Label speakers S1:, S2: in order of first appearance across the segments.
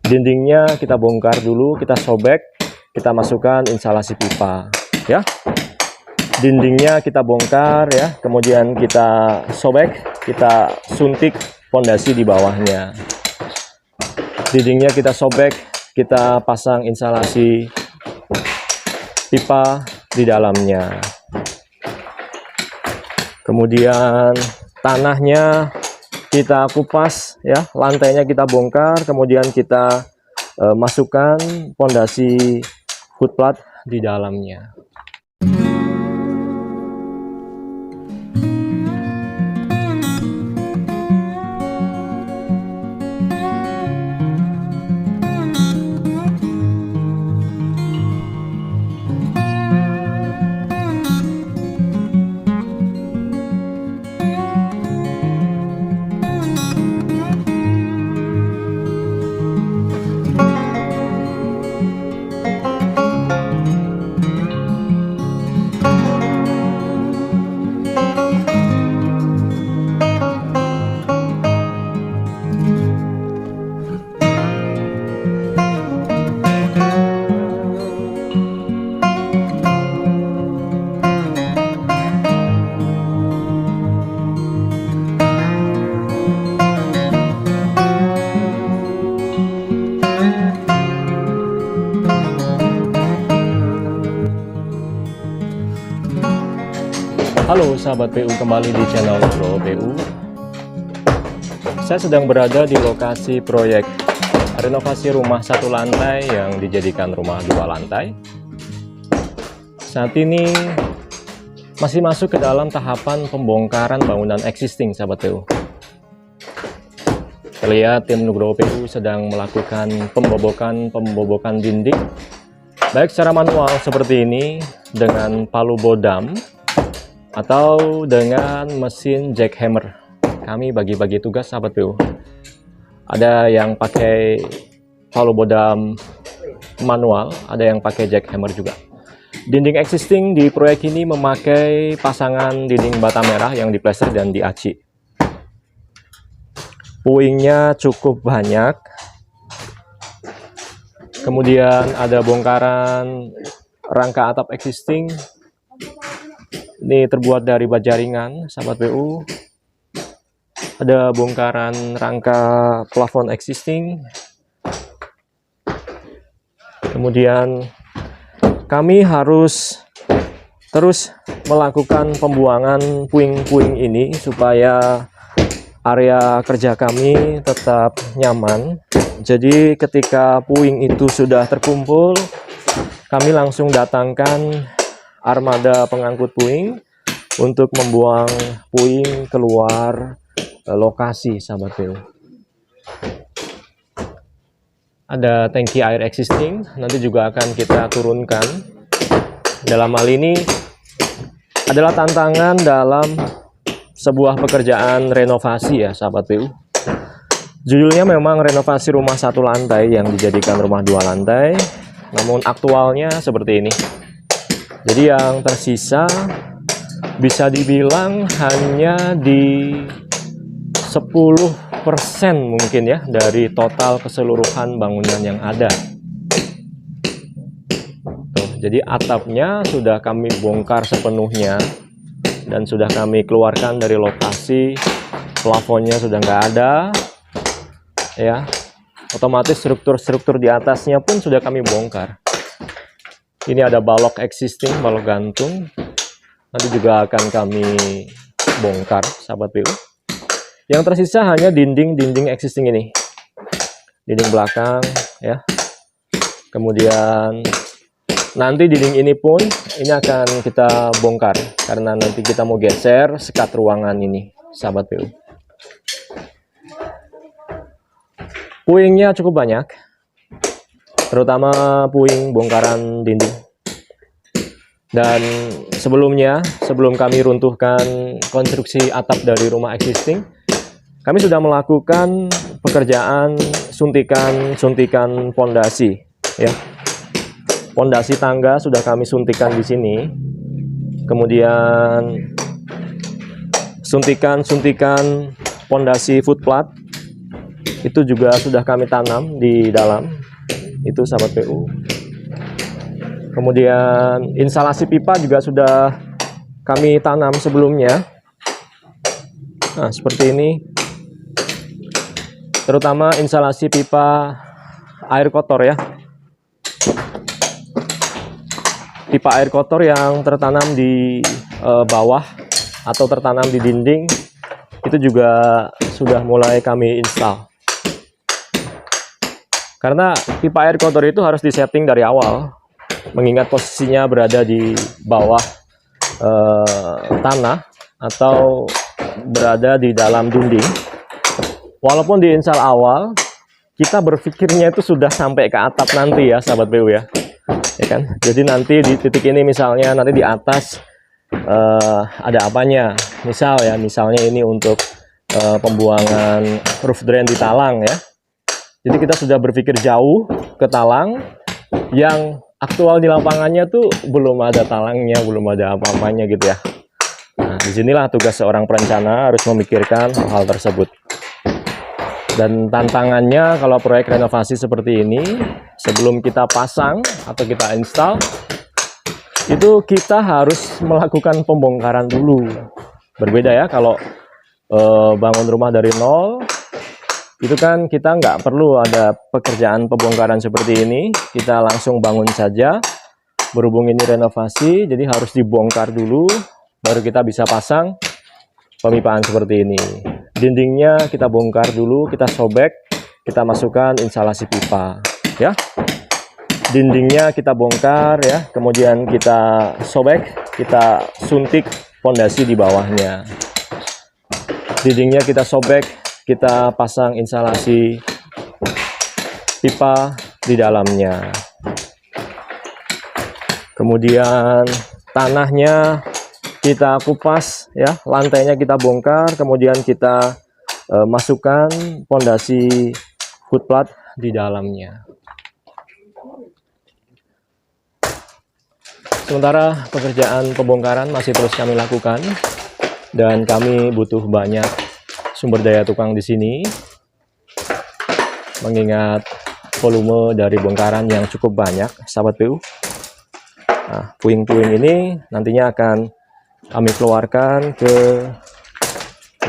S1: Dindingnya kita bongkar dulu, kita sobek, kita masukkan instalasi pipa ya. Dindingnya kita bongkar ya, kemudian kita sobek, kita suntik fondasi di bawahnya. Dindingnya kita sobek, kita pasang instalasi pipa di dalamnya. Kemudian tanahnya kita kupas ya, lantainya kita bongkar, kemudian kita masukkan fondasi footplat di dalamnya. Halo sahabat PU, kembali di channel Nugroho PU. Saya sedang berada di lokasi proyek renovasi rumah satu lantai yang dijadikan rumah dua lantai. Saat ini masih masuk ke dalam tahapan pembongkaran bangunan existing sahabat PU. Terlihat tim Nugroho PU sedang melakukan pembobokan dinding, baik secara manual seperti ini dengan palu bodam atau dengan mesin jackhammer. Kami bagi-bagi tugas sahabat PU. Ada yang pakai palu bodam manual, ada yang pakai jackhammer juga. Dinding existing di proyek ini memakai pasangan dinding bata merah yang diplester dan diaci. Puingnya cukup banyak. Kemudian ada bongkaran rangka atap existing. Ini terbuat dari baja ringan sahabat PU. Ada bongkaran rangka plafon existing. Kemudian kami harus terus melakukan pembuangan puing-puing ini supaya area kerja kami tetap nyaman. Jadi ketika puing itu sudah terkumpul, kami langsung datangkan armada pengangkut puing untuk membuang puing keluar lokasi sahabat PU. Ada tangki air existing, nanti juga akan kita turunkan. Dalam hal ini adalah tantangan dalam sebuah pekerjaan renovasi ya sahabat PU. Judulnya memang renovasi rumah satu lantai yang dijadikan rumah dua lantai, namun aktualnya seperti ini. Jadi yang tersisa bisa dibilang hanya di 10% mungkin ya dari total keseluruhan bangunan yang ada. Tuh, jadi atapnya sudah kami bongkar sepenuhnya dan sudah kami keluarkan dari lokasi. Plafonnya sudah nggak ada ya. Otomatis struktur-struktur di atasnya pun sudah kami bongkar. Ini ada balok existing, balok gantung. Nanti juga akan kami bongkar, sahabat PU. Yang tersisa hanya dinding-dinding existing ini. Dinding belakang, ya. Kemudian nanti dinding ini pun ini akan kita bongkar. Karena nanti kita mau geser sekat ruangan ini, sahabat PU. Puingnya cukup banyak. Terutama puing bongkaran dinding. Dan sebelumnya, sebelum kami runtuhkan konstruksi atap dari rumah existing, kami sudah melakukan pekerjaan suntikan fondasi ya. Fondasi tangga sudah kami suntikan di sini. Kemudian suntikan fondasi footplat itu juga sudah kami tanam di dalam itu, sahabat PU. Kemudian instalasi pipa juga sudah kami tanam sebelumnya. Nah, seperti ini. Terutama instalasi pipa air kotor ya. Pipa air kotor yang tertanam di bawah atau tertanam di dinding itu juga sudah mulai kami install. Karena pipa air kotor itu harus disetting dari awal, mengingat posisinya berada di bawah tanah atau berada di dalam dinding. Walaupun diinstal awal, kita berpikirnya itu sudah sampai ke atap nanti ya, sahabat PU ya. Ya kan? Jadi nanti di titik ini misalnya nanti di atas ada apanya? Misalnya ini untuk pembuangan roof drain di talang ya. Jadi kita sudah berpikir jauh ke talang, yang aktual di lapangannya tuh belum ada talangnya, belum ada apa-apanya gitu ya. Nah, disinilah tugas seorang perencana harus memikirkan hal tersebut. Dan tantangannya kalau proyek renovasi seperti ini, sebelum kita pasang atau kita install, itu kita harus melakukan pembongkaran dulu. Berbeda ya kalau bangun rumah dari nol, itu kan kita nggak perlu ada pekerjaan pembongkaran seperti ini, kita langsung bangun saja. Berhubung ini renovasi, jadi harus dibongkar dulu, baru kita bisa pasang pemipaan seperti ini. Dindingnya kita bongkar dulu, kita sobek, kita masukkan instalasi pipa ya. Dindingnya kita bongkar ya, kemudian kita sobek, kita suntik fondasi di bawahnya. Dindingnya kita sobek, kita pasang instalasi pipa di dalamnya. Kemudian tanahnya kita kupas ya, lantainya kita bongkar, kemudian kita masukkan fondasi footplat di dalamnya. Sementara pekerjaan pembongkaran masih terus kami lakukan, dan kami butuh banyak sumber daya tukang di sini, mengingat volume dari bongkaran yang cukup banyak, sahabat PU. Nah, puing-puing ini nantinya akan kami keluarkan ke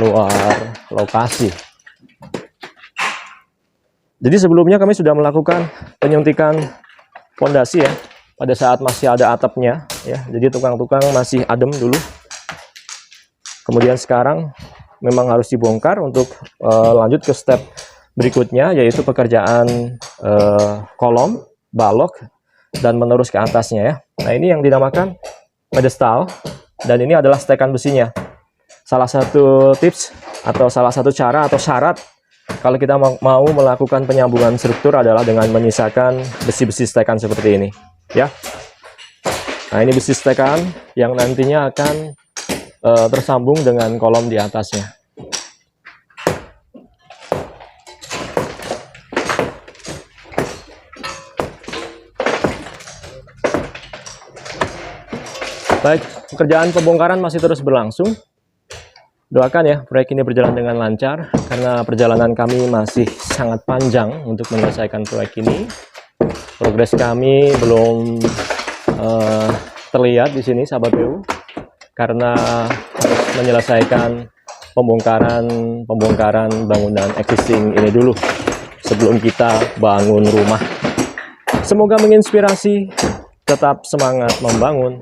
S1: luar lokasi. Jadi sebelumnya kami sudah melakukan penyuntikan fondasi ya, pada saat masih ada atapnya ya. Jadi tukang-tukang masih adem dulu. Kemudian sekarang memang harus dibongkar untuk lanjut ke step berikutnya, yaitu pekerjaan kolom, balok, dan menerus ke atasnya ya. Nah, ini yang dinamakan pedestal, dan ini adalah stekan besinya. Salah satu tips atau salah satu cara atau syarat kalau kita mau melakukan penyambungan struktur adalah dengan menyisakan besi-besi stekan seperti ini ya. Nah, ini besi stekan yang nantinya akan tersambung dengan kolom di atasnya. Baik, pekerjaan pembongkaran masih terus berlangsung. Doakan ya proyek ini berjalan dengan lancar, karena perjalanan kami masih sangat panjang untuk menyelesaikan proyek ini. Progres kami belum terlihat di sini, sahabat PU, karena harus menyelesaikan pembongkaran bangunan existing ini dulu sebelum kita bangun rumah. Semoga menginspirasi, tetap semangat membangun.